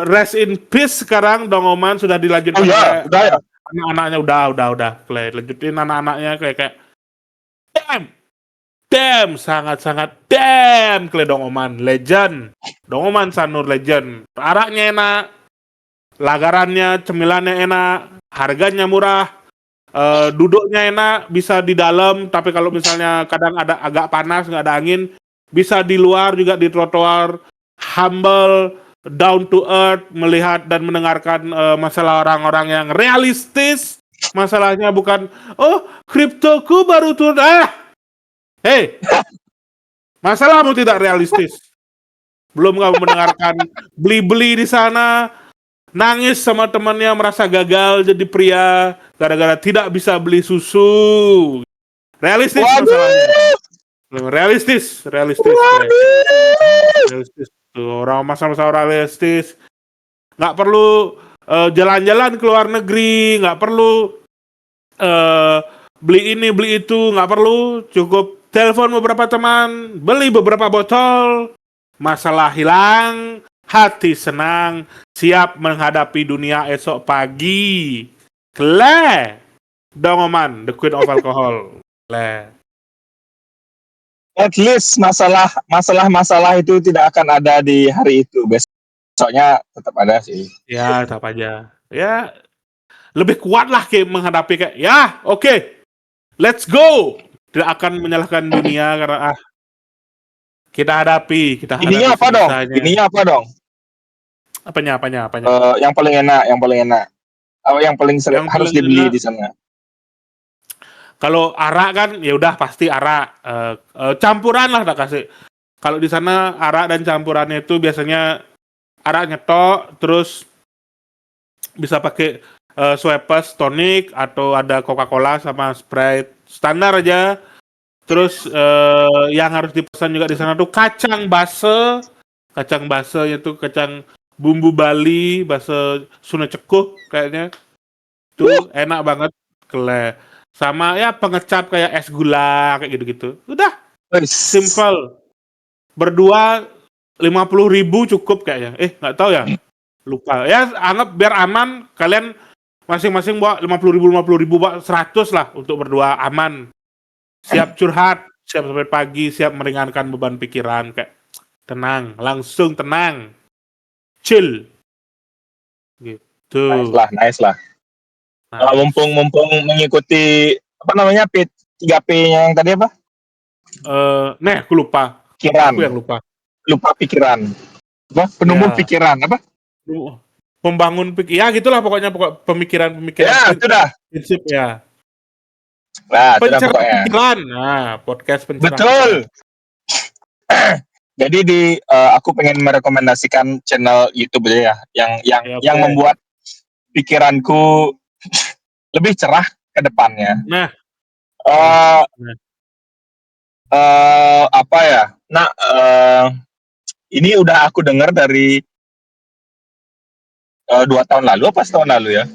rest in peace. Sekarang Dong Oman sudah dilanjutkan Udah ya. anak-anaknya, udah lanjutin anak-anaknya kayak damn, sangat Dong Oman legend. Dong Oman Sanur legend. Araknya enak, lagarannya, cemilannya enak, harganya murah, duduknya enak, bisa di dalam, tapi kalau misalnya kadang ada agak panas, nggak ada angin, bisa di luar juga, di trotoar. Humble, down to earth, melihat dan mendengarkan masalah orang-orang yang realistis. Masalahnya bukan, kriptoku baru turun. Hei, masalahmu tidak realistis. Belum kamu mendengarkan beli-beli di sana, nangis sama temannya, merasa gagal jadi pria gara-gara tidak bisa beli susu. Realistis masalahnya. Realistis. Tuh, orang masalah realistis. Nggak perlu jalan-jalan ke luar negeri, nggak perlu beli ini beli itu, nggak perlu. Cukup telepon beberapa teman, beli beberapa botol, masalah hilang, hati senang, siap menghadapi dunia esok pagi. Dong Oman, the queen of alcohol. At least masalah itu tidak akan ada di hari itu. Besoknya tetap ada sih. Ya, tetap aja. Ya, lebih kuat lah kayak menghadapi kayak, ya, oke. Let's go. Tidak akan menyalahkan dunia karena kita hadapi Ininya apa dong? Apanya? Yang paling enak. Yang paling sering Yang harus paling dibeli enak. di sana. Kalau arak kan ya udah pasti arak, campuran lah tak kasih. Kalau di sana arak dan campurannya itu biasanya arak nyetok, terus bisa pakai Schweppes tonic atau ada Coca-Cola sama Sprite standar aja. Terus yang harus dipesan juga di sana tuh kacang base itu kacang bumbu Bali, base Sunda Cekuh kayaknya. Tuh enak banget, sama ya pengecap kayak es gula kayak gitu-gitu. Udah simple. Berdua 50.000 cukup kayaknya. Nggak tahu ya. Lupa. Ya anggap biar aman, kalian masing-masing bawa 50.000 bawa 100 lah untuk berdua, aman. Siap curhat, siap sampai pagi, siap meringankan beban pikiran, kayak tenang, langsung tenang. Chill. Gitu. Nice lah. Mumpung mengikuti apa namanya 3P-nya yang tadi apa? Aku lupa. Pikiran. Aku yang lupa. Lupa pikiran. Apa? Penumbuh pikiran apa? Pembangun ya gitulah pokoknya pemikiran. Ya, itu dah. Prinsip ya. Nah, pencerah pikiran. Nah, podcast pencerah. Betul. Jadi aku pengen merekomendasikan channel YouTube aja ya, yang membuat pikiranku lebih cerah ke depannya. Nah. Apa ya? Nah, ini udah aku dengar dari 2 tahun lalu apa setahun lalu ya.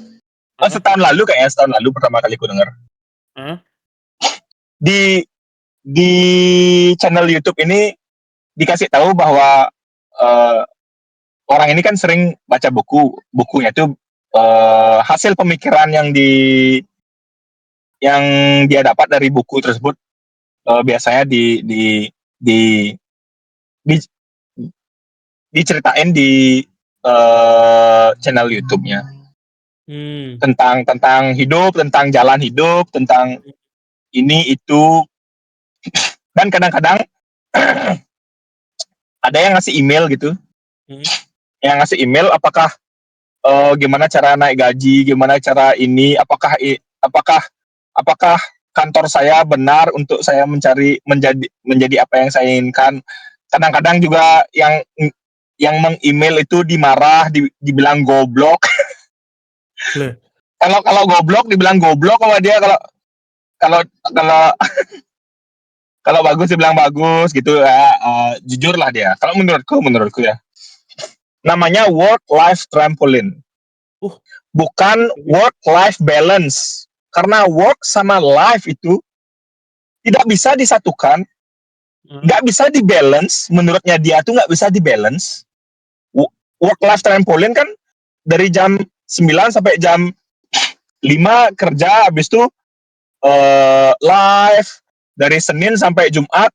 Oh, setahun lalu pertama kali aku dengar. Hah? Di di channel YouTube ini dikasih tahu bahwa eh, orang ini kan sering baca bukunya itu hasil pemikiran yang dia dapat dari buku tersebut biasanya di di diceritain di channel YouTube-nya Hmm. tentang hidup, tentang jalan hidup, tentang ini itu, dan kadang-kadang ada yang ngasih email gitu, Hmm. yang ngasih email apakah gimana cara naik gaji, gimana cara ini, apakah kantor saya benar untuk saya menjadi apa yang saya inginkan. Kadang-kadang juga yang meng-email itu dibilang goblok. Lah. Kalau goblok dibilang goblok sama dia, kalau kalau kalau kalau bagus dibilang bagus gitu ya. Jujur lah dia. Kalau menurutku ya. Namanya work life trampoline. Uh. Bukan work life balance. Karena work sama life itu tidak bisa disatukan, nggak bisa dibalance. Menurutnya dia tuh nggak bisa dibalance. Work life trampoline kan dari jam 9 sampai jam 5 kerja, habis itu live dari Senin sampai Jumat,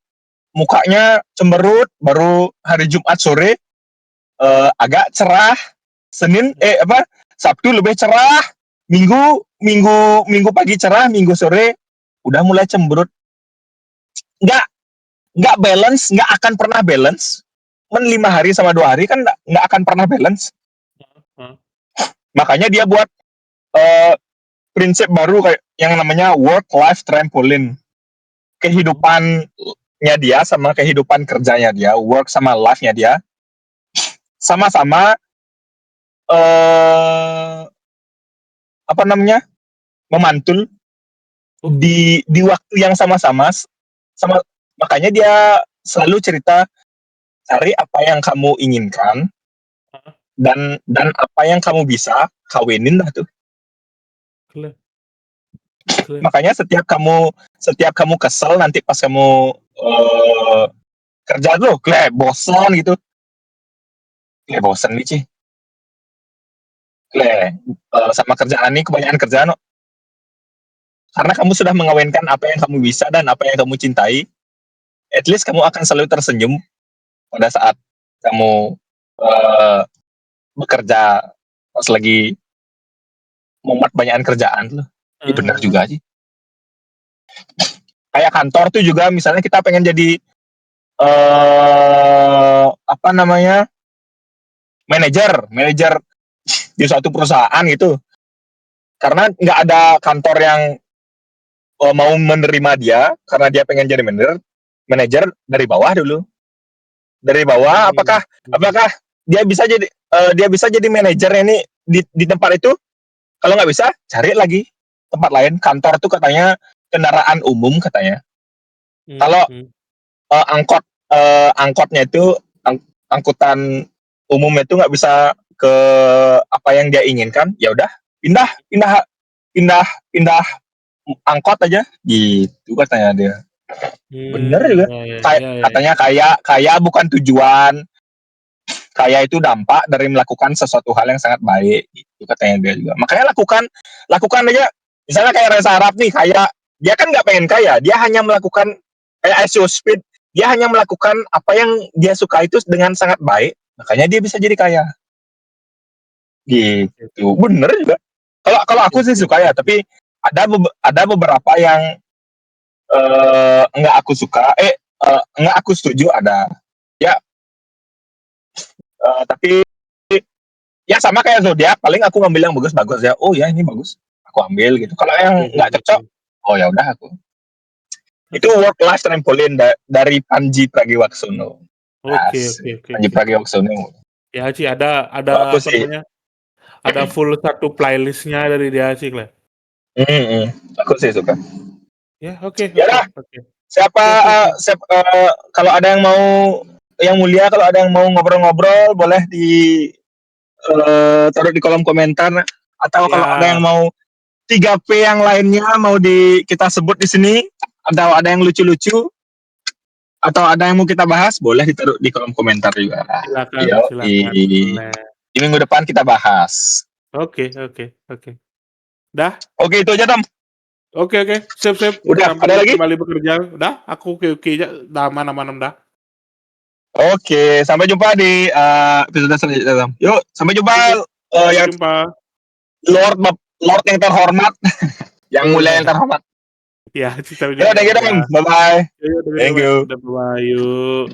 mukanya cemberut, baru hari Jumat sore agak cerah, Sabtu lebih cerah, Minggu pagi cerah, Minggu sore udah mulai cemberut. Nggak balance, nggak akan pernah balance. 5 hari sama 2 hari kan nggak akan pernah balance. Makanya dia buat prinsip baru kayak yang namanya work life trampoline. Kehidupannya dia sama kehidupan kerjanya dia, work sama life-nya dia sama-sama apa namanya? Memantul di waktu yang sama makanya dia selalu cerita cari apa yang kamu inginkan dan apa yang kamu bisa kawinin lah tuh. Makanya setiap kamu kesel nanti pas kamu kerja tuh bosan gitu, bosan nih Ci, sama kerjaan nih, kebanyakan kerjaan no. Karena kamu sudah mengawinkan apa yang kamu bisa dan apa yang kamu cintai, at least kamu akan selalu tersenyum pada saat kamu bekerja pas lagi mumet banyakan kerjaan tuh. Ini benar juga sih. Kayak kantor tuh juga misalnya kita pengen jadi apa namanya, manajer di suatu perusahaan gitu. Karena nggak ada kantor yang mau menerima dia karena dia pengen jadi manajer dari bawah dulu. Dari bawah, apakah dia bisa jadi manajer ini di tempat itu? Kalau nggak bisa, cari lagi tempat lain. Kantor tuh katanya kendaraan umum katanya. Kalau angkotnya itu angkutan umumnya itu nggak bisa ke apa yang dia inginkan, ya udah pindah angkot aja gitu katanya dia. Bener juga. Katanya kaya bukan tujuan, kaya itu dampak dari melakukan sesuatu hal yang sangat baik gitu katanya dia juga. Makanya lakukan aja. Misalnya kayak Reza Arab nih, kaya, dia kan nggak pengen kaya, dia hanya melakukan kayak ISO Speed, dia hanya melakukan apa yang dia suka itu dengan sangat baik, makanya dia bisa jadi kaya. Gitu. Bener juga. Kalau aku sih suka ya, tapi ada beberapa yang nggak aku suka, nggak aku setuju ada. Ya, tapi ya sama kayak zodiak, paling aku ngambil yang bagus-bagus ya. Oh ya ini bagus, aku ambil gitu. Kalau yang nggak cocok, oh ya udah aku. Itu work life trampoline dari Panji Pragiwaksono. Oke. Panji Pragiwaksono. Ya Ci, ada apa namanya? Ada full satu playlistnya dari dia Ci, Kle. Aku sih suka. Ya, oke. Siapa kalau ada yang mau, yang mulia, kalau ada yang mau ngobrol-ngobrol boleh taruh di kolom komentar. Atau kalau Ya. ada yang mau 3P yang lainnya mau kita sebut di sini, atau ada yang lucu-lucu, atau ada yang mau kita bahas, boleh ditaruh di kolom komentar juga. Silakan. Boleh. Di minggu depan kita bahas. Oke. Dah. Oke, itu aja, Tom. Oke. Sip. Udah, Sampai ada lagi? kembali bekerja. Dah, aku oke aja. Dah aman dah. Oke, sampai jumpa di episode selanjutnya, Tom. Yuk, sampai jumpa Sampai yang jumpa. Lord yang terhormat, yang mulia yang terhormat. Ya, sampai Yo, jumpa. thank you, Tom. Bye-bye. Yuk, Thank you. Bye-bye. Yuk.